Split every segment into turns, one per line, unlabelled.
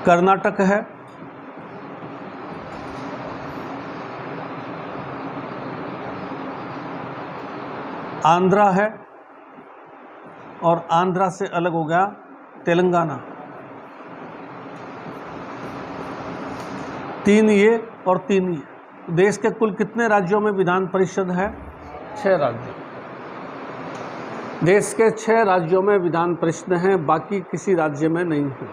कर्नाटक है, आंध्रा है, और आंध्रा से अलग हो गया तेलंगाना। 3 ये और 3 ये। देश के कुल कितने राज्यों में विधान परिषद है? 6 राज्य। देश के 6 राज्यों में विधान परिषद हैं, बाकी किसी राज्य में नहीं है।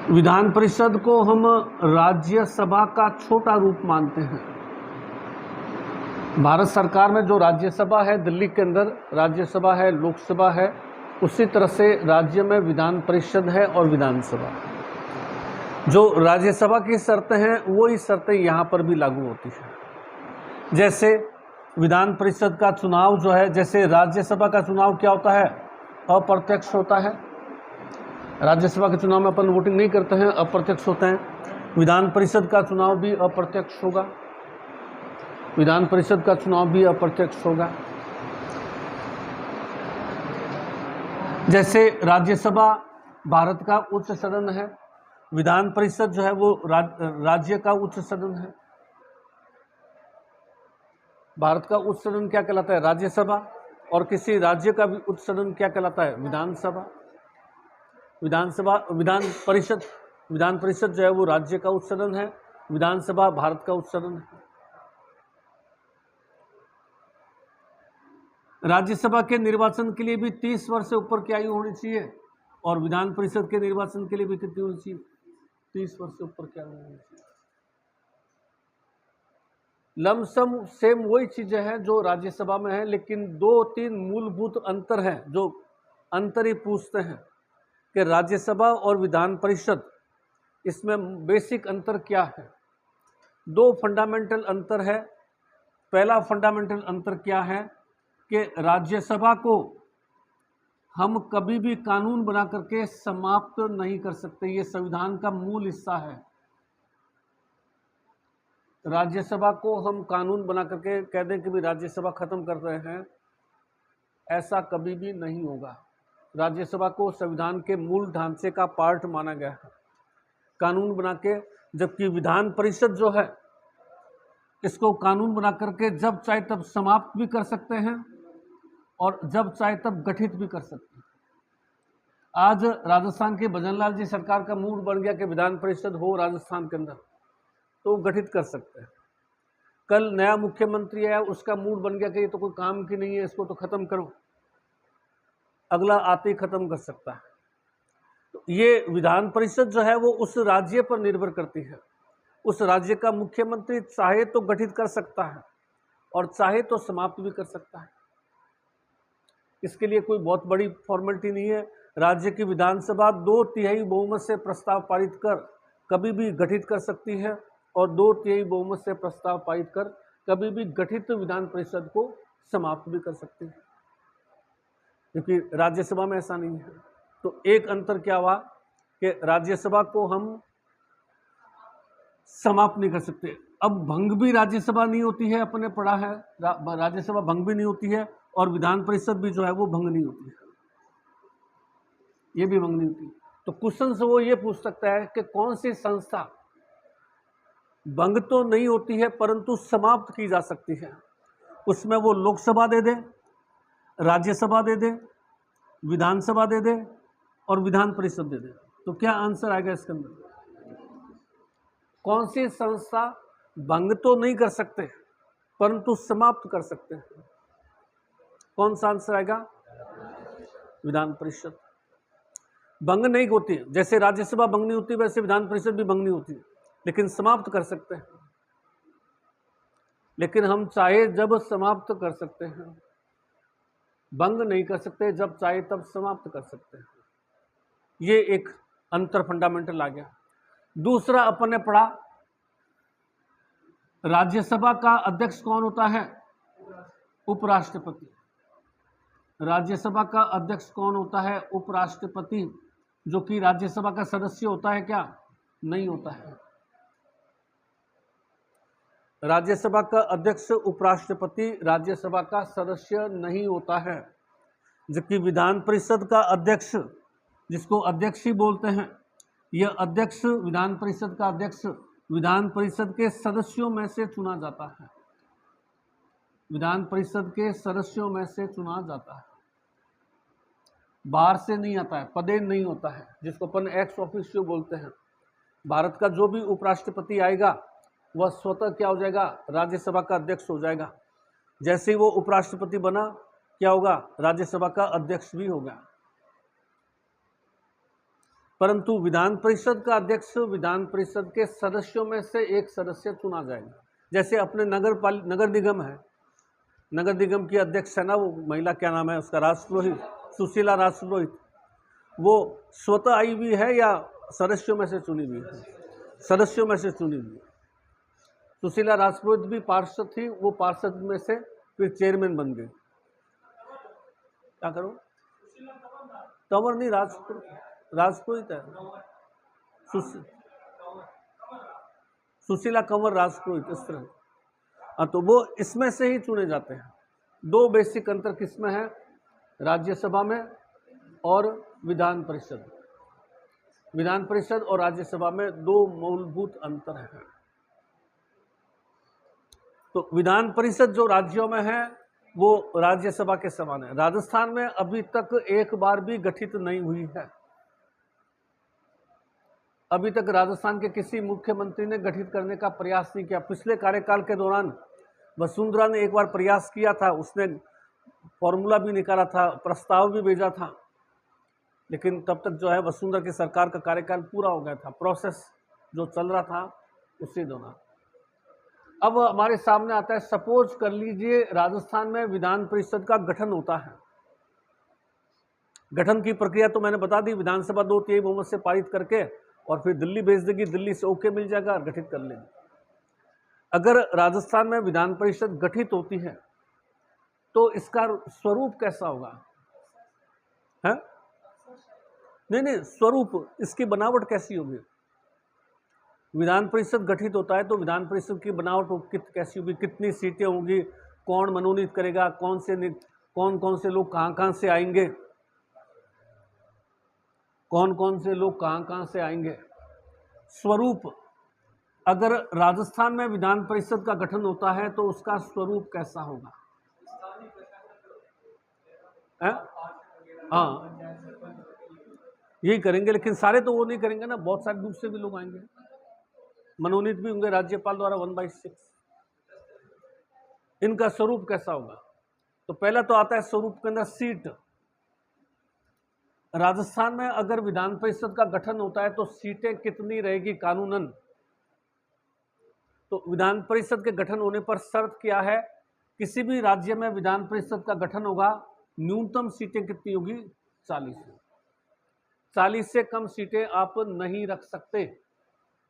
विधान परिषद को हम राज्यसभा का छोटा रूप मानते हैं। भारत सरकार में जो राज्यसभा है, दिल्ली के अंदर राज्यसभा है, लोकसभा है, उसी तरह से राज्य में विधान परिषद है और विधानसभा। जो राज्यसभा की शर्तें हैं वही शर्तें यहाँ पर भी लागू होती हैं। जैसे विधान परिषद का चुनाव जो है, जैसे राज्यसभा का चुनाव क्या होता है? अप्रत्यक्ष होता है। राज्यसभा के चुनाव में अपन वोटिंग नहीं करते हैं, अप्रत्यक्ष होते हैं। विधान परिषद का चुनाव भी अप्रत्यक्ष होगा। विधान परिषद का चुनाव भी अप्रत्यक्ष होगा। जैसे राज्यसभा भारत का उच्च सदन है, विधान परिषद जो है वो राज्य का उच्च सदन है। भारत का उच्च सदन क्या कहलाता है? राज्यसभा। और किसी राज्य का भी उच्च सदन क्या कहलाता है? विधानसभा। विधान परिषद जो है वो राज्य का उच्च सदन है, विधानसभा भारत का उच्च सदन है। राज्यसभा के निर्वाचन के लिए भी 30 वर्ष से ऊपर की आयु होनी चाहिए, और विधान परिषद के निर्वाचन के लिए भी कितनी होनी चाहिए? 30 वर्ष से ऊपर की आयु होनी चाहिए। लमसम सेम वही चीजें हैं जो राज्यसभा में है, लेकिन 2-3 मूलभूत अंतर हैं जो अंतर ही पूछते हैं कि राज्यसभा और विधान परिषद, इसमें बेसिक अंतर क्या है? 2 फंडामेंटल अंतर है। पहला फंडामेंटल अंतर क्या है कि राज्यसभा को हम कभी भी कानून बना करके समाप्त नहीं कर सकते, ये संविधान का मूल हिस्सा है। राज्यसभा को हम कानून बना करके कह दें कि भी राज्यसभा खत्म कर रहे हैं, ऐसा कभी भी नहीं होगा। राज्यसभा को संविधान के मूल ढांचे का पार्ट माना गया है, कानून बना के। जबकि विधान परिषद जो है, इसको कानून बना करके जब चाहे तब समाप्त भी कर सकते हैं और जब चाहे तब गठित भी कर सकते हैं। आज राजस्थान के भजनलाल जी सरकार का मूड बन गया कि विधान परिषद हो राजस्थान के अंदर, तो गठित कर सकते हैं। कल नया मुख्यमंत्री आया, उसका मूड बन गया कि ये तो कोई काम की नहीं है, इसको तो खत्म करो, अगला आते ही खत्म कर सकता है। तो ये विधान परिषद जो है वो उस राज्य पर निर्भर करती है। उस राज्य का मुख्यमंत्री चाहे तो गठित कर सकता है और चाहे तो समाप्त भी कर सकता है। इसके लिए कोई बहुत बड़ी फॉर्मेलिटी नहीं है। राज्य की विधानसभा 2/3 बहुमत से प्रस्ताव पारित कर कभी भी गठित कर सकती है और 2/3 बहुमत से प्रस्ताव पारित कर कभी भी गठित विधान परिषद को समाप्त भी कर सकती है, क्योंकि राज्यसभा में ऐसा नहीं है। तो एक अंतर क्या हुआ कि राज्यसभा को हम समाप्त नहीं कर सकते। अब भंग भी राज्यसभा नहीं होती है, अपने पढ़ा है, राज्यसभा भंग भी नहीं होती है और विधान परिषद भी जो है वो भंग नहीं होती है, ये भी भंग नहीं होती। तो क्वेश्चन से वो ये पूछ सकता है कि कौन सी संस्था भंग तो नहीं होती है परंतु समाप्त की जा सकती है। उसमें वो लोकसभा दे दे, राज्यसभा दे दे, विधानसभा दे दे और विधान परिषद दे दे। तो क्या आंसर आएगा इसके अंदर? कौन सी संस्था भंग तो नहीं कर सकते परंतु समाप्त कर सकते हैं? कौन सा आंसर आएगा? विधान परिषद। भंग नहीं होती, जैसे राज्यसभा भंग नहीं होती वैसे विधान परिषद भी भंग नहीं होती, लेकिन समाप्त कर सकते हैं। लेकिन हम चाहे जब समाप्त कर सकते हैं, भंग नहीं कर सकते, जब चाहे तब समाप्त कर सकते हैं। ये एक अंतर फंडामेंटल आ गया। दूसरा अपन ने पढ़ा, राज्यसभा का अध्यक्ष कौन होता है? उपराष्ट्रपति। राज्यसभा का अध्यक्ष कौन होता है? उपराष्ट्रपति, जो कि राज्यसभा का सदस्य होता है क्या? नहीं होता है। राज्यसभा का अध्यक्ष उपराष्ट्रपति राज्यसभा का सदस्य नहीं होता है। जबकि विधान परिषद का अध्यक्ष, जिसको अध्यक्ष ही बोलते हैं, यह अध्यक्ष, विधान परिषद का अध्यक्ष विधान परिषद के सदस्यों में से चुना जाता है, विधान परिषद के सदस्यों में से चुना जाता है, बाहर से नहीं आता है, पदेन नहीं होता है, जिसको अपन एक्स ऑफिशियो बोलते हैं। भारत का जो भी उपराष्ट्रपति आएगा वह स्वतः क्या हो जाएगा, राज्यसभा का अध्यक्ष हो जाएगा। जैसे ही वो उपराष्ट्रपति बना, क्या होगा, राज्यसभा का अध्यक्ष भी होगा। परंतु विधान परिषद का अध्यक्ष विधान परिषद के सदस्यों में से एक सदस्य चुना जाएगा। जैसे अपने नगर निगम है, नगर निगम की अध्यक्ष है ना, वो महिला, क्या नाम है उसका, राजपुरोहित, सुशीला राजपुरोहित, वो स्वतः आई हुई है या सदस्यों में से चुनी हुई है? सदस्यों में से चुनी हुई। सुशीला राजपुरोहित भी पार्षद थी, वो पार्षद में से फिर चेयरमैन बन गई। क्या करो, कंवर नहीं, राजपुरोहित है, सुशीला कंवर राजपुरोहित, इस तरह। हाँ, तो वो इसमें से ही चुने जाते हैं। दो बेसिक अंतर किसमें है, राज्यसभा में और विधान परिषद। विधान परिषद और राज्यसभा में दो मूलभूत अंतर हैं। तो विधान परिषद जो राज्यों में है वो राज्यसभा के समान है। राजस्थान में अभी तक एक बार भी गठित नहीं हुई है। अभी तक राजस्थान के किसी मुख्यमंत्री ने गठित करने का प्रयास नहीं किया। पिछले कार्यकाल के दौरान वसुंधरा ने एक बार प्रयास किया था, उसने फॉर्मूला भी निकाला था, प्रस्ताव भी भेजा था, लेकिन तब तक जो है वसुंधरा की सरकार का कार्यकाल पूरा हो गया था, प्रोसेस जो चल रहा था उसी दौरान। अब हमारे सामने आता है, सपोज कर लीजिए राजस्थान में विधान परिषद का गठन होता है। गठन की प्रक्रिया तो मैंने बता दी, विधानसभा 2/3 बहुमत से पारित करके और फिर दिल्ली भेज देगी, दिल्ली से ओके मिल जाएगा और गठित कर लेगी। अगर राजस्थान में विधान परिषद गठित होती है तो इसका स्वरूप कैसा होगा, है? नहीं, स्वरूप, इसकी बनावट कैसी होगी? विधान परिषद गठित होता है तो विधान परिषद की बनावट कैसी होगी, कितनी सीटें होंगी, कौन मनोनीत करेगा, कौन कौन से लोग कहाँ से आएंगे, कौन से लोग कहाँ से आएंगे। स्वरूप, अगर राजस्थान में विधान परिषद का गठन होता है तो उसका स्वरूप कैसा होगा? हाँ, यही करेंगे, लेकिन सारे तो वो नहीं करेंगे ना, बहुत सारे दूसरे भी लोग आएंगे, मनोनीत भी होंगे राज्यपाल द्वारा 1/6। इनका स्वरूप कैसा होगा? तो पहला तो आता है स्वरूप के अंदर सीट। राजस्थान में अगर विधान परिषद का गठन होता है तो सीटें कितनी रहेगी कानूनन? तो विधान परिषद के गठन होने पर शर्त क्या है, किसी भी राज्य में विधान परिषद का गठन होगा, न्यूनतम सीटें कितनी होगी? 40। 40 से कम सीटें आप नहीं रख सकते।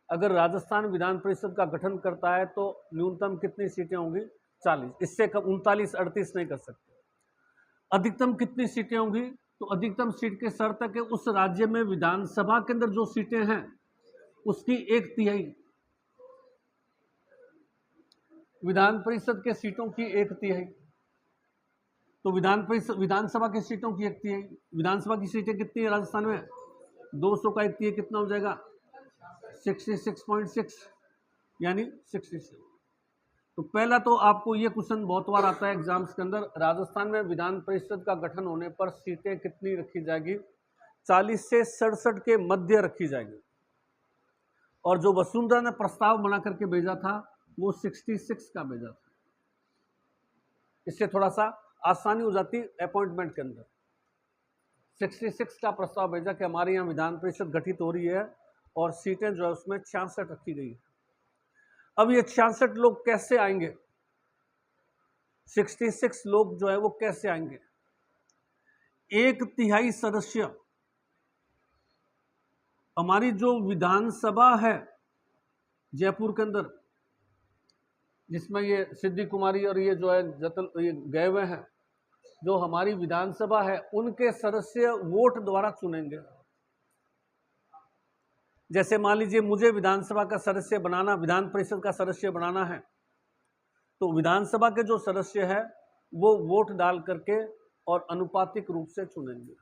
अगर राजस्थान विधान परिषद का गठन करता है तो न्यूनतम कितनी सीटें होंगी? 40। इससे कम 39-38 नहीं कर सकते। अधिकतम कितनी सीटें होंगी? तो अधिकतम सीट की शर्त है कि उस राज्य में विधानसभा के अंदर जो सीटें हैं उसकी 1/3, विधान परिषद के सीटों की 1/3। तो विधानसभा की सीटों की 1/3, विधानसभा की सीटें कितनी है राजस्थान में? 200 का 1/3 कितना हो जाएगा? 66.6 यानी 66। तो पहला तो आपको ये क्वेश्चन बहुत बार आता है एग्जाम्स के अंदर, राजस्थान में विधान परिषद का गठन होने पर सीटें कितनी रखी जाएगी? 40 से 67 के मध्य रखी जाएगी। और जो वसुंधरा ने प्रस्ताव बना करके भेजा था वो 66 का भेजा था। इससे थोड़ा सा आसानी हो जाती अपॉइंटमेंट के अंदर। 66 का प्रस्ताव भेजा कि हमारे यहाँ विधान परिषद गठित हो रही है और सीटें जो है उसमें 66 रखी गई है। अब ये 66 लोग कैसे आएंगे? 66 लोग जो है वो कैसे आएंगे? 1/3 सदस्य हमारी जो विधानसभा है जयपुर के अंदर, जिसमें ये सिद्धि कुमारी और ये जो है ये गए हुए हैं, जो हमारी विधानसभा है उनके सदस्य वोट द्वारा चुनेंगे। जैसे मान लीजिए मुझे विधानसभा का सदस्य बनाना, विधान परिषद का सदस्य बनाना है, तो विधानसभा के जो सदस्य है वो वोट डाल करके और अनुपातिक रूप से चुनेंगे।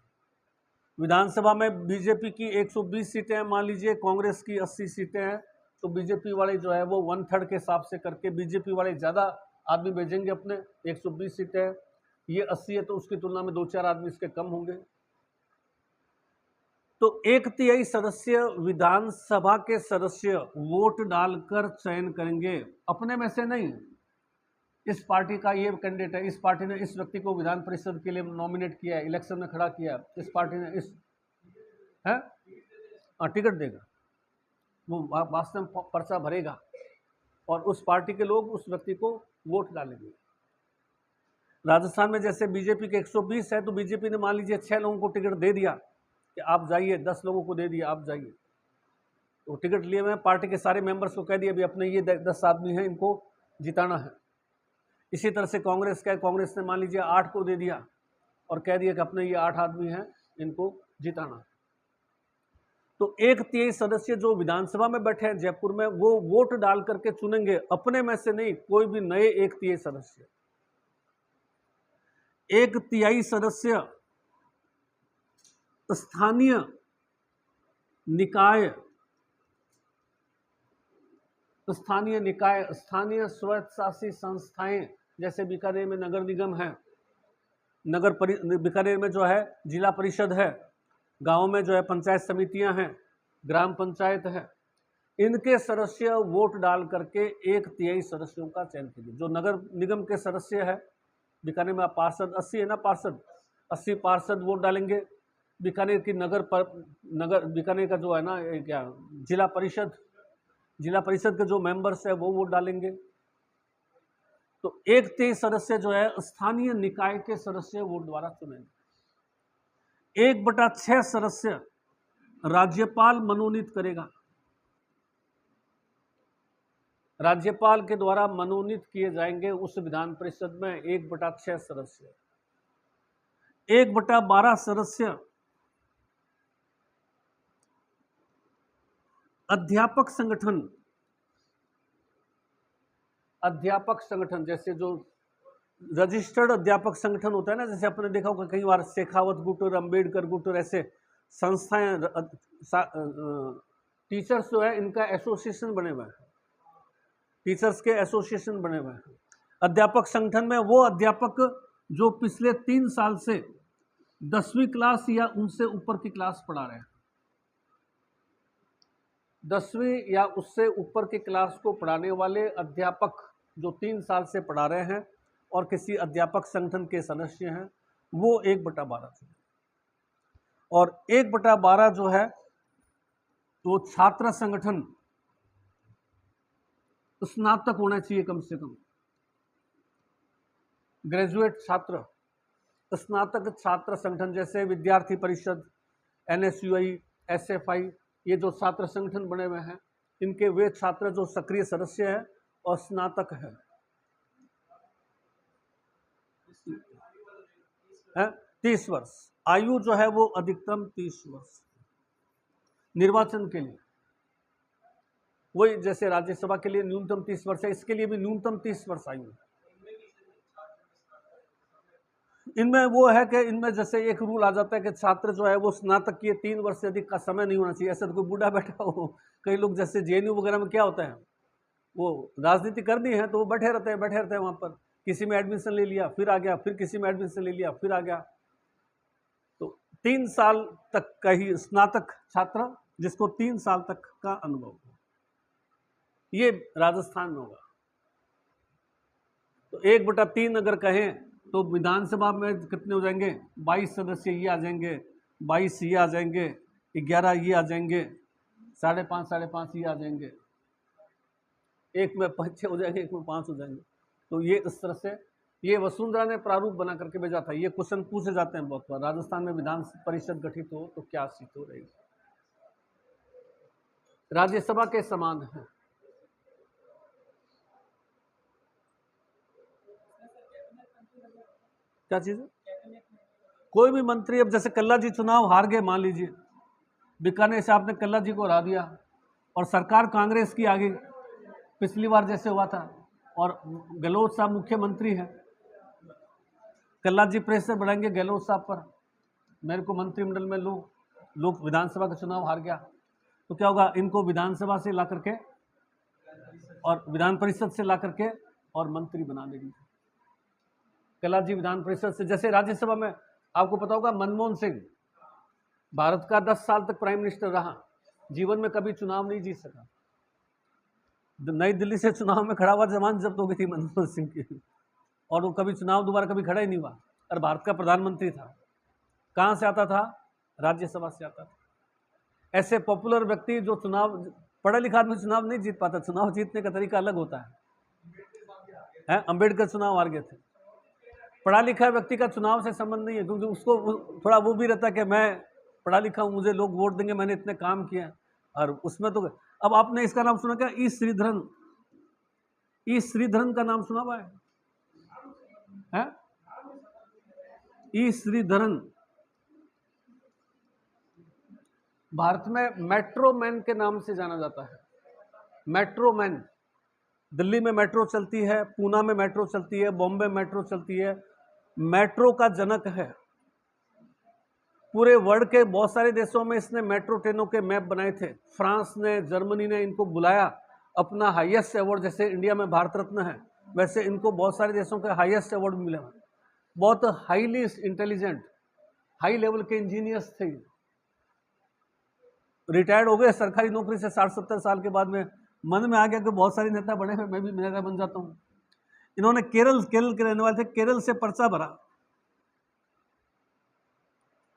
विधानसभा में बीजेपी की 120 सीटें हैं, मान लीजिए कांग्रेस की 80 सीटें हैं, तो बीजेपी वाले जो है वो 1/3 के हिसाब से करके बीजेपी वाले ज़्यादा आदमी भेजेंगे अपने। 120 सीटें हैं, ये 80 है, तो उसकी तुलना में 2-4 आदमी इसके कम होंगे। तो 1/3 सदस्य विधानसभा के सदस्य वोट डालकर चयन करेंगे, अपने में से नहीं। इस पार्टी का ये कैंडिडेट है, इस पार्टी ने इस व्यक्ति को विधान परिषद के लिए नॉमिनेट किया है, इलेक्शन में खड़ा किया, इस पार्टी ने इस है टिकट देगा, वो वास्तव में पर्चा भरेगा और उस पार्टी के लोग उस व्यक्ति को वोट डालेंगे। राजस्थान में जैसे बीजेपी के 120 है, तो बीजेपी ने मान लीजिए 6 लोगों को टिकट दे दिया कि आप जाइए, 10 लोगों को दे दिया आप जाइए, तो टिकट लिए हुए पार्टी के सारे मेंबर्स को कह दिया भी अपने ये 10 आदमी हैं, इनको जिताना है। इसी तरह से कांग्रेस ने मान लीजिए 8 को दे दिया और कह दिया कि अपने ये 8 आदमी हैं, इनको जिताना। तो 1/3 सदस्य जो विधानसभा में बैठे हैं जयपुर में, वो वोट डाल करके चुनेंगे, अपने में से नहीं, कोई भी नए 1/3 सदस्य। 1/3 सदस्य स्थानीय निकाय, स्थानीय स्वशासी संस्थाएं, जैसे बीकानेर में नगर निगम है, बीकानेर में जो है जिला परिषद है, गांव में जो है पंचायत समितियां हैं, ग्राम पंचायत है, इनके सदस्य वोट डाल करके 1/3 सदस्यों का चयन कीजिए। जो नगर निगम के सदस्य है, बीकानेर में पार्षद 80 है ना, पार्षद 80 पार्षद वोट डालेंगे। बीकानेर की बीकानेर का जो है ना क्या जिला परिषद के जो मेंबर्स है वो वोट डालेंगे। तो 1/3 सदस्य जो है स्थानीय निकाय के सदस्य वोट द्वारा चुनेंगे। 1/6 सदस्य राज्यपाल मनोनीत करेगा, राज्यपाल के द्वारा मनोनीत किए जाएंगे उस विधान परिषद में 1/6 सदस्य। 1/12 सदस्य अध्यापक संगठन, जैसे जो रजिस्टर्ड अध्यापक संगठन होता है ना, जैसे आपने देखा होगा कई बार शेखावत गुट और अम्बेडकर गुट और ऐसे संस्थाएं, टीचर्स जो है इनका एसोसिएशन बने हुए हैं, टीचर्स के एसोसिएशन बने हुए हैं। अध्यापक संगठन में वो अध्यापक जो पिछले 3 साल से 10वीं क्लास या उनसे ऊपर की क्लास पढ़ा रहे हैं, 10वीं या उससे ऊपर की क्लास को पढ़ाने वाले अध्यापक जो 3 साल से पढ़ा रहे हैं और किसी अध्यापक संगठन के सदस्य हैं, वो 1/12 चुने। और 1/12 जो है तो छात्र संगठन स्नातक होना चाहिए, कम से कम ग्रेजुएट छात्र, स्नातक छात्र संगठन, जैसे विद्यार्थी परिषद, NSUI, SFI, ये जो छात्र संगठन बने हुए हैं, इनके वे छात्र जो सक्रिय सदस्य हैं और स्नातक है 30 वर्ष आयु जो है वो अधिकतम 30 वर्ष निर्वाचन के लिए। वही जैसे राज्यसभा के लिए न्यूनतम 30 वर्ष है, इसके लिए भी न्यूनतम 30 वर्ष आयु है। इनमें वो है कि इनमें जैसे एक रूल आ जाता है कि छात्र जो है वो स्नातक किए 3 वर्ष से अधिक का समय नहीं होना चाहिए। ऐसा तो कोई बूढ़ा बैठा हो, कई लोग जैसे JNU वगैरह में क्या होता है, वो राजनीति कर दी है तो वो बैठे रहते हैं वहाँ पर, किसी में एडमिशन ले लिया फिर आ गया, फिर किसी में एडमिशन ले लिया फिर आ गया। तो 3 साल तक का ही स्नातक छात्र, जिसको 3 साल तक का अनुभव हो, ये राजस्थान में होगा। तो 1/3 अगर कहें तो विधानसभा में कितने हो जाएंगे, 22 सदस्य ये आ जाएंगे, 22 ये आ जाएंगे, 11 ये आ जाएंगे, 5.5 ये आ जाएंगे, एक में 5 हो जाएंगे, एक में 5 हो जाएंगे। तो ये इस तरह से ये वसुंधरा ने प्रारूप बना करके भेजा था। ये क्वेश्चन पूछे जाते हैं बहुत बार, राजस्थान में विधान परिषद गठित हो तो क्या सीट हो रहेगी। राज्यसभा के समान है। क्या चीज है? कोई भी मंत्री, अब जैसे कल्ला जी चुनाव हार गए मान लीजिए, बीकानेर से आपने कल्ला जी को हरा दिया और सरकार कांग्रेस की आ गई, पिछली बार जैसे हुआ था, और गहलोत साहब मुख्यमंत्री हैं, कल्ला जी प्रेशर बढ़ाएंगे गहलोत साहब पर, मेरे को मंत्रिमंडल में लो, लोग विधानसभा का चुनाव हार गया तो क्या होगा, इनको विधानसभा से ला करके और विधान परिषद से ला करके और मंत्री बना देंगे। कल्ला जी विधान परिषद से, जैसे राज्यसभा में आपको पता होगा मनमोहन सिंह भारत का 10 साल तक प्राइम मिनिस्टर रहा, जीवन में कभी चुनाव नहीं जीत सका। नई दिल्ली से चुनाव में खड़ा हुआ, जमानत जब्त हो गई थी मनमोहन सिंह की, और वो कभी चुनाव दोबारा कभी खड़ा ही नहीं हुआ, और भारत का प्रधानमंत्री था। कहाँ से आता था? राज्यसभा से आता था। ऐसे पॉपुलर व्यक्ति जो चुनाव, पढ़ा लिखा आदमी चुनाव नहीं जीत पाता, चुनाव जीतने का तरीका अलग होता है। अंबेडकर चुनाव हार गए थे। पढ़ा लिखा व्यक्ति का चुनाव से संबंध नहीं है, क्योंकि उसको थोड़ा वो भी रहता है कि मैं पढ़ा लिखा हूँ, मुझे लोग वोट देंगे, मैंने इतने काम किए हैं। और उसमें तो अब आपने इसका नाम सुना क्या? ई श्रीधरन, ई श्रीधरन का नाम सुना हुआ है? ई श्रीधरन भारत में मेट्रो मैन के नाम से जाना जाता है। मेट्रो मैन, दिल्ली में मेट्रो चलती है, पूना में मेट्रो चलती है, बॉम्बे मेट्रो चलती है, मेट्रो का जनक है। पूरे वर्ल्ड के बहुत सारे देशों में इसने मेट्रो ट्रेनों के मैप बनाए थे। फ्रांस ने, जर्मनी ने इनको बुलाया अपना हाईएस्ट अवार्ड, जैसे इंडिया में भारत रत्न है, वैसे इनको बहुत सारे देशों के हाईएस्ट अवार्ड मिले। बहुत हाईली इंटेलिजेंट, हाई लेवल के इंजीनियर्स थे। रिटायर्ड हो गए सरकारी नौकरी से 60-70 साल के बाद में, मन में आ गया कि बहुत सारे नेता बने हैं, मैं भी नेता बन जाता हूँ। इन्होंने केरल के रहने वाले थे, केरल से पर्चा भरा,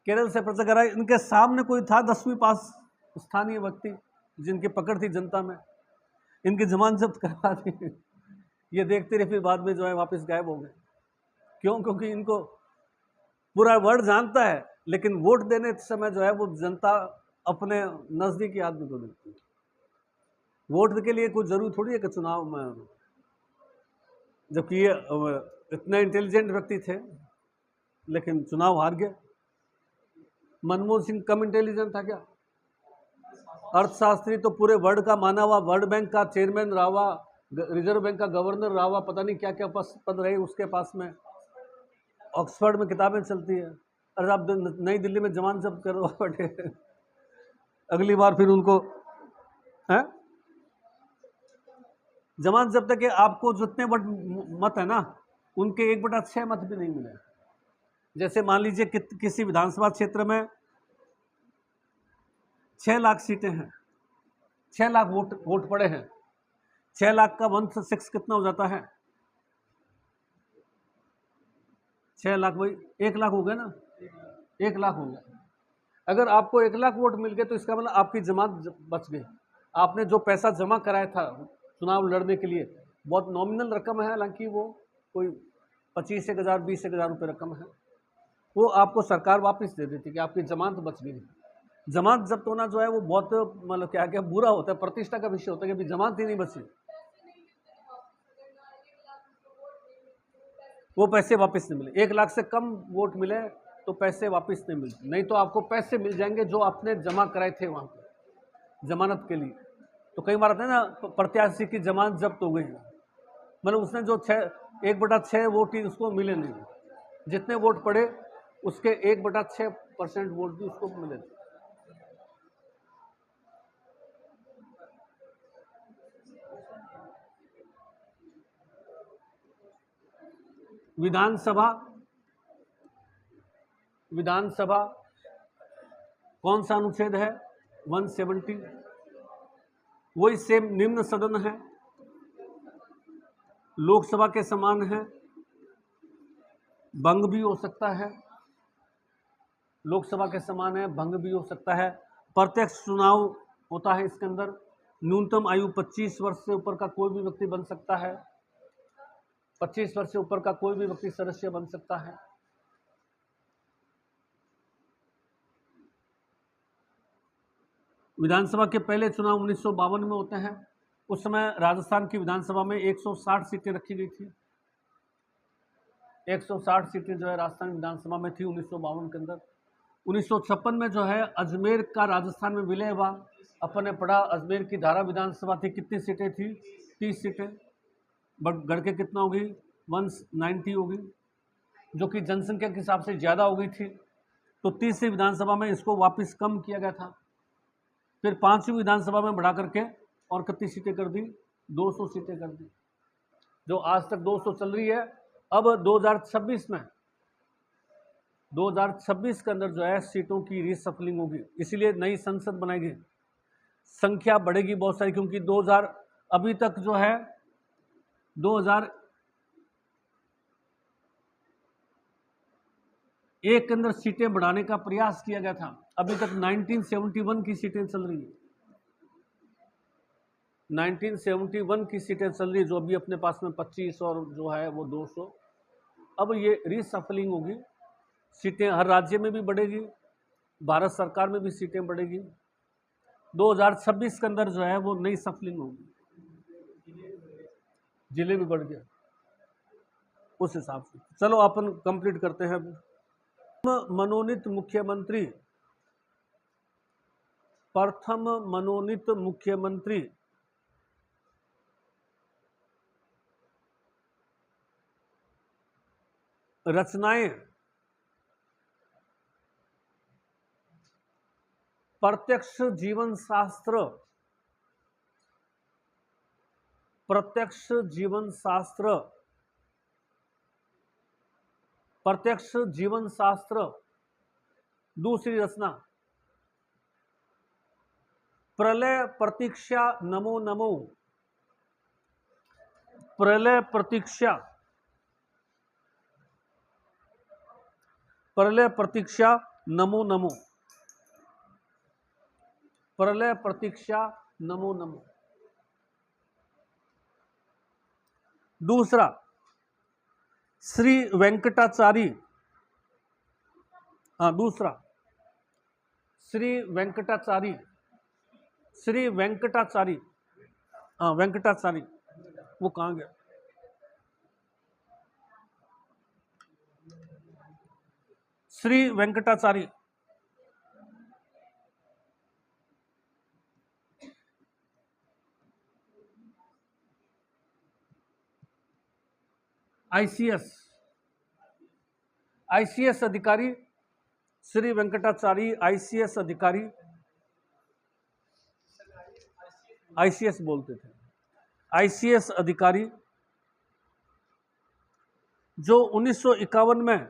केरल से पर्चा करा। इनके सामने कोई था 10वीं पास स्थानीय व्यक्ति, जिनकी पकड़ थी जनता में, इनकी जमानत जब्त करवा दी। ये देखते रहे, फिर बाद में जो है वापस गायब हो गए। क्यों? क्योंकि इनको पूरा वर्ल्ड जानता है, लेकिन वोट देने समय जो है वो जनता अपने नजदीकी आदमी को देती है। वोट के लिए कोई जरूरी थोड़ी है कि चुनाव में, जबकि ये इतने इंटेलिजेंट व्यक्ति थे लेकिन चुनाव हार गए। मनमोहन सिंह कम इंटेलिजेंट था क्या? अर्थशास्त्री तो पूरे वर्ल्ड का माना हुआ, वर्ल्ड बैंक का चेयरमैन रहा हुआ, रिजर्व बैंक का गवर्नर रहा हुआ, पता नहीं क्या क्या पद रहे उसके पास में। ऑक्सफोर्ड में किताबें चलती है। अरे आप नई दिल्ली में जमानत जब्त करवा बैठे, अगली बार फिर उनको है जमानत जब्त है कि आपको जितने मत है ना, उनके 1/6 मत भी नहीं मिले। जैसे मान लीजिए किसी विधानसभा क्षेत्र में 6 लाख सीटें हैं, 6 लाख वोट पड़े हैं, 6 लाख का 1/6 कितना हो जाता है? 6 लाख, वही 1 लाख हो गया ना, 1 लाख हो गया। अगर आपको 1 लाख वोट मिल गए तो इसका मतलब आपकी जमात बच गई। आपने जो पैसा जमा कराया था चुनाव लड़ने के लिए, बहुत नॉमिनल रकम है, हालांकि वो कोई 25,000 20,000 रुपये रकम है, वो आपको सरकार वापस दे देती कि आपकी जमानत बच गई। जमानत जब्त होना जो है वो बहुत मतलब क्या क्या बुरा होता है, प्रतिष्ठा का विषय होता है कि अभी जमानत ही नहीं बची, वो पैसे वापस नहीं मिले। 1 लाख से कम वोट मिले तो पैसे वापस नहीं मिलते, नहीं तो आपको पैसे मिल जाएंगे जो आपने जमा कराए थे वहाँ पर जमानत के लिए। तो कई बार आता है ना, प्रत्याशी की जमानत जब्त हो गई, मतलब उसने जो 1/6 वोट ही उसको मिले नहीं, जितने वोट पड़े उसके 1/6% वोट भी उसको मिले। विधानसभा कौन सा अनुच्छेद है? 170। वही सेम निम्न सदन है, लोकसभा के समान है, भंग भी हो सकता है, लोकसभा के समान है, भंग भी हो सकता है। प्रत्यक्ष चुनाव होता है इसके अंदर। न्यूनतम आयु 25 वर्ष से ऊपर का कोई भी व्यक्ति बन सकता है, 25 वर्ष से ऊपर का कोई भी व्यक्ति सदस्य बन सकता है। विधानसभा के पहले चुनाव 1952 में होते हैं। उस समय राजस्थान की विधानसभा में 160 सीटें रखी गई थी। 160 सीटें जो है राजस्थान विधानसभा में थी 1952 के अंदर। 1956 में जो है अजमेर का राजस्थान में विलय हुआ। अपन ने पढ़ा अजमेर की धारा विधानसभा थी, कितनी सीटें थी? 30 सीटें, बट गढ़ के कितना होगी? 190 होगी। जो कि जनसंख्या के हिसाब से ज़्यादा हो गई थी, तो तीसरी विधानसभा में इसको वापस कम किया गया था। फिर पांचवी विधानसभा में बढ़ा करके और कितनी सीटें कर दी, 200 सीटें कर दी, जो आज तक 200 चल रही है। अब 2026 में 2026 के अंदर जो है सीटों की रीसफलिंग होगी, इसीलिए नई संसद बनाएगी, संख्या बढ़ेगी बहुत सारी, क्योंकि 2000 अभी तक जो है 2001 के अंदर सीटें बढ़ाने का प्रयास किया गया था। अभी तक 1971 की सीटें चल रही है, 1971 की सीटें चल रही है, जो अभी अपने पास में 25 और जो है वो 200। अब ये रीसफलिंग होगी, सीटें हर राज्य में भी बढ़ेगी, भारत सरकार में भी सीटें बढ़ेगी। 2026 के अंदर जो है वो नई सफलिंग होगी, जिले भी बढ़ गए उस हिसाब से। चलो अपन कंप्लीट करते हैं। मनोनीत मुख्यमंत्री, प्रथम मनोनीत मुख्यमंत्री रचनाएं प्रत्यक्ष जीवन शास्त्र, प्रत्यक्ष जीवन शास्त्र, प्रत्यक्ष जीवन शास्त्र। दूसरी रचना प्रलय प्रतीक्षा नमो नमो, प्रलय प्रतीक्षा, प्रलय प्रतीक्षा नमो नमो, प्रलय प्रतीक्षा नमो नमो। दूसरा श्री वेंकटाचारी, दूसरा श्री वेंकटाचारी, श्री वेंकटाचारी, वेंकटाचारी, वो कहाँ गया? श्री वेंकटाचारी, आईसीएस, आईसीएस अधिकारी, श्री वेंकटाचारी आईसीएस अधिकारी, आईसीएस बोलते थे, आईसीएस अधिकारी, जो 1951 में,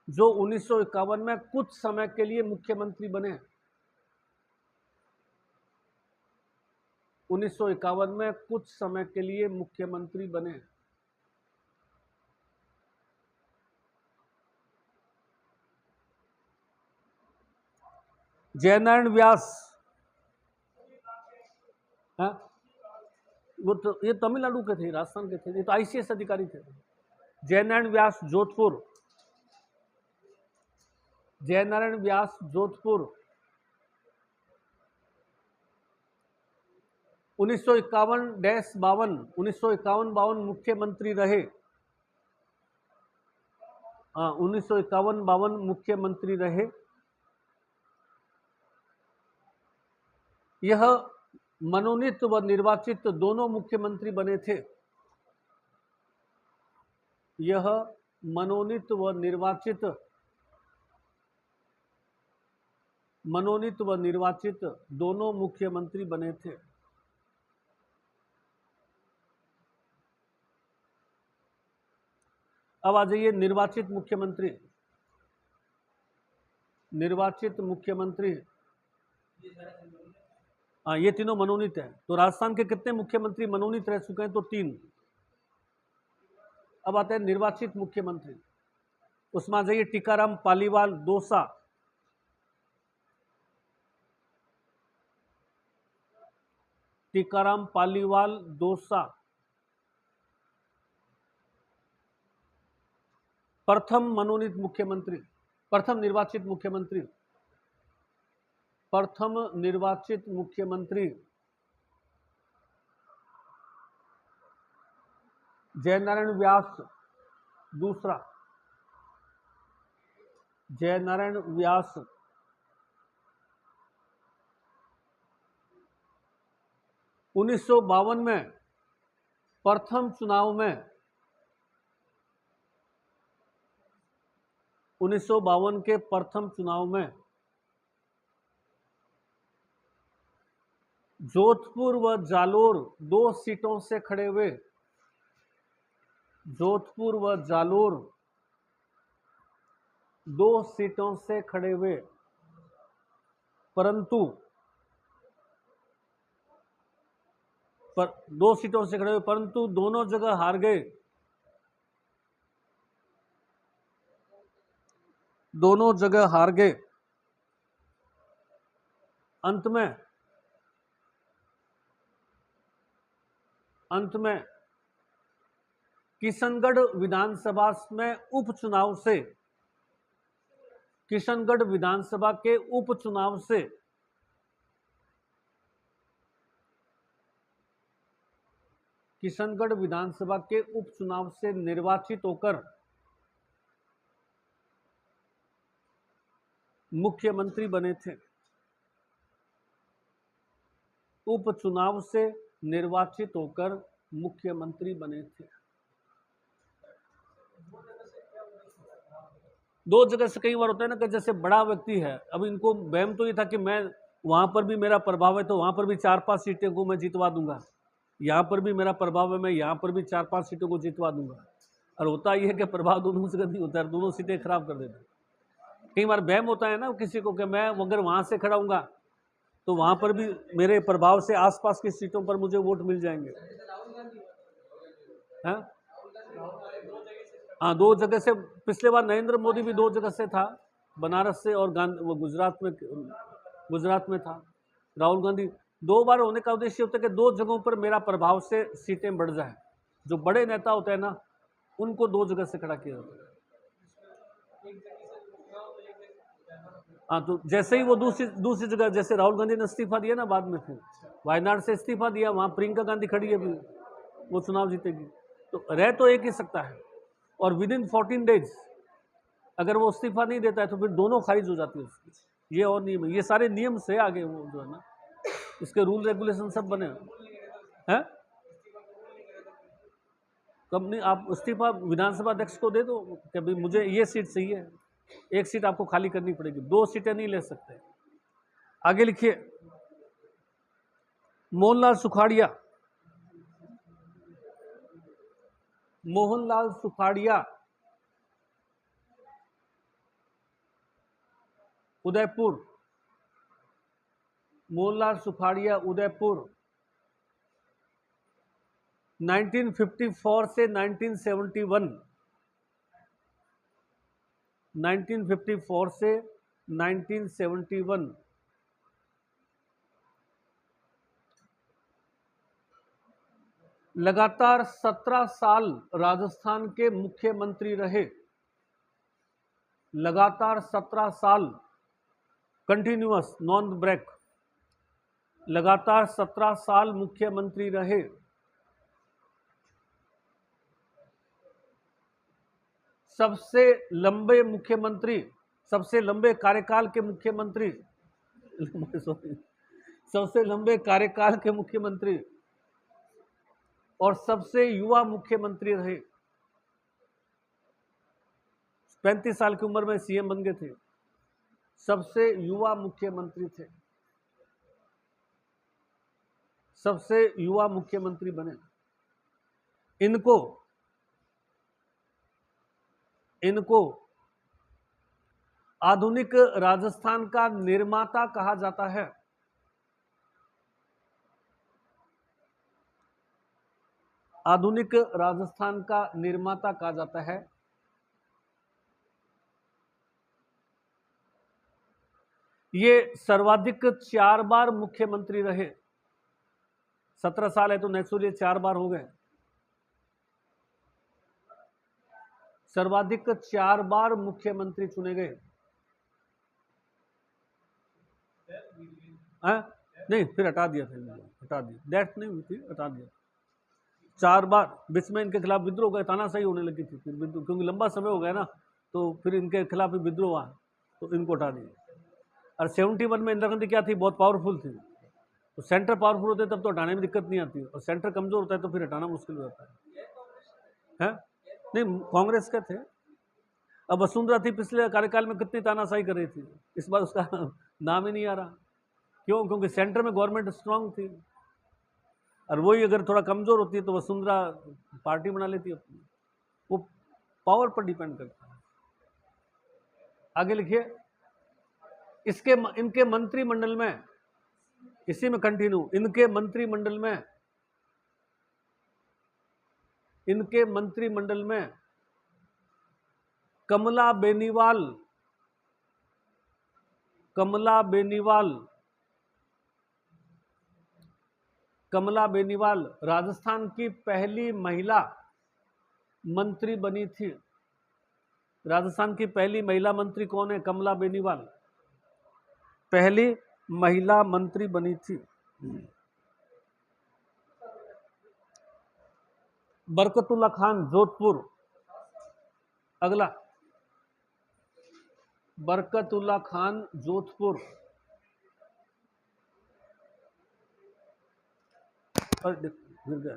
जो 1951 में कुछ समय के लिए मुख्यमंत्री बने, 1951 में कुछ समय के लिए मुख्यमंत्री बने। जयनारायण व्यास, वो तो ये तमिलनाडु के थे, राजस्थान के थे, ये तो आईसीएस अधिकारी थे। जयनारायण व्यास जोधपुर, जयनारायण व्यास जोधपुर 1951-52, 1951-52 मुख्यमंत्री रहे। 1951-52 मुख्यमंत्री रहे। यह मनोनीत व निर्वाचित दोनों मुख्यमंत्री बने थे। यह मनोनीत व निर्वाचित, मनोनीत व निर्वाचित दोनों मुख्यमंत्री बने थे। अब आ जाइए निर्वाचित मुख्यमंत्री, निर्वाचित मुख्यमंत्री, ये तीनों मनोनीत है। तो राजस्थान के कितने मुख्यमंत्री मनोनीत रह चुके हैं? तो 3। अब आते हैं निर्वाचित मुख्यमंत्री, उसमें आ जाइए टीकाराम पालीवाल दौसा, टीकाराम पालीवाल दौसा प्रथम मनोनीत मुख्यमंत्री, प्रथम निर्वाचित मुख्यमंत्री, प्रथम निर्वाचित मुख्यमंत्री जयनारायण व्यास दूसरा, जयनारायण व्यास 1952 में प्रथम चुनाव में 1952 के प्रथम चुनाव में जोधपुर व जालोर दो सीटों से खड़े हुए, जोधपुर व जालोर दो सीटों से खड़े हुए, परंतु दो सीटों से खड़े हुए परंतु दोनों जगह हार गए, दोनों जगह हार गए। अंत में किशनगढ़ विधानसभा में उपचुनाव से, किशनगढ़ विधानसभा के उपचुनाव से किशनगढ़ विधानसभा के उपचुनाव से निर्वाचित होकर मुख्यमंत्री बने थे। उपचुनाव से निर्वाचित होकर मुख्यमंत्री बने थे। दो जगह से कई बार होता है ना कि जैसे बड़ा व्यक्ति है, अब इनको वहम तो ये था कि मैं वहां पर भी मेरा प्रभाव है तो वहां पर भी 4-5 सीटें को मैं जितवा दूंगा, यहाँ पर भी मेरा प्रभाव है, मैं यहाँ पर भी 4-5 सीटों को जितवा दूंगा। और होता यह है कि प्रभाव दोनों जगह नहीं होता है, दोनों सीटें खराब कर देते हैं। कई बार वहम होता है ना किसी को कि मैं अगर वहां से खड़ा हूंगा तो वहां पर भी मेरे प्रभाव से आसपास की सीटों पर मुझे वोट मिल जाएंगे। हाँ, दो जगह से, पिछले बार नरेंद्र मोदी भी 2 जगह से था, बनारस से और वो गुजरात में था। राहुल गांधी 2 बार होने का उद्देश्य होता है कि 2 जगहों पर मेरा प्रभाव से सीटें बढ़ जाए। जो बड़े नेता होते हैं ना उनको 2 जगह से खड़ा किया जाता है। हाँ, तो जैसे ही वो दूसरी जगह, जैसे राहुल गांधी ने इस्तीफा दिया ना बाद में, फिर वायनाड से इस्तीफा दिया, वहां प्रियंका गांधी खड़ी है, भी वो चुनाव जीतेगी। तो रह तो एक ही सकता है, और विद इन 14 डेज अगर वो इस्तीफा नहीं देता है तो फिर दोनों खारिज हो जाती है उसकी। ये और नियम है, ये सारे नियम से आगे वो जो है ना इसके रूल रेगुलेशन सब बने हैं। कब नहीं, आप इस्तीफा विधानसभा अध्यक्ष को दे दो कि भाई मुझे ये सीट चाहिए, एक सीट आपको खाली करनी पड़ेगी, 2 सीटें नहीं ले सकते। आगे लिखिए, मोहनलाल सुखाड़िया उदयपुर, मोहनलाल सुखाड़िया उदयपुर 1954 से 1971, 1954 से 1971 लगातार 17 साल राजस्थान के मुख्यमंत्री रहे। लगातार 17 साल, कंटिन्यूअस, नॉन ब्रेक, लगातार 17 साल मुख्यमंत्री रहे। सबसे लंबे मुख्यमंत्री, सबसे लंबे कार्यकाल के मुख्यमंत्री सबसे लंबे कार्यकाल के मुख्यमंत्री और सबसे युवा मुख्यमंत्री रहे। 35 साल की उम्र में सीएम बन गए थे, सबसे युवा मुख्यमंत्री थे, सबसे युवा मुख्यमंत्री बने। इनको आधुनिक राजस्थान का निर्माता कहा जाता है। आधुनिक राजस्थान का निर्माता कहा जाता है। ये सर्वाधिक 4 बार मुख्यमंत्री रहे। 17 साल है तो नेचुरली 4 बार हो गए। सर्वाधिक 4 बार मुख्यमंत्री चुने गए। नहीं, फिर हटा दिया था, हटा दिया, डेथ नहीं हुई थी, हटा दिया। 4 बार, बीच में इनके खिलाफ विद्रोह हो गया, तानाशाही होने लगी थी, फिर विद्रोह, क्योंकि लंबा समय हो गया ना, तो फिर इनके खिलाफ भी विद्रोह हुआ, तो इनको हटा दिया। और 71 में इंदिरा गांधी क्या थी, बहुत पावरफुल थी, तो सेंटर पावरफुल होते तब तो हटाने में दिक्कत नहीं आती, और सेंटर कमजोर होता है तो फिर हटाना मुश्किल हो जाता है। नहीं, कांग्रेस के थे। अब वसुंधरा थी पिछले कार्यकाल में कितनी तानाशाही कर रही थी, इस बार उसका नाम ही नहीं आ रहा। क्यों? क्योंकि सेंटर में गवर्नमेंट स्ट्रांग थी, और वही अगर थोड़ा कमजोर होती है तो वसुंधरा पार्टी बना लेती है अपनी। वो पावर पर डिपेंड करता है। आगे लिखिए, इनके मंत्रिमंडल में, इसी में कंटिन्यू, इनके मंत्रिमंडल में कमला बेनीवाल राजस्थान की पहली महिला मंत्री बनी थी। राजस्थान की पहली महिला मंत्री कौन है? कमला बेनीवाल पहली महिला मंत्री बनी थी। बरकतुल्ला खान जोधपुर, अगला बरकतुल्ला खान जोधपुर, गिर गया।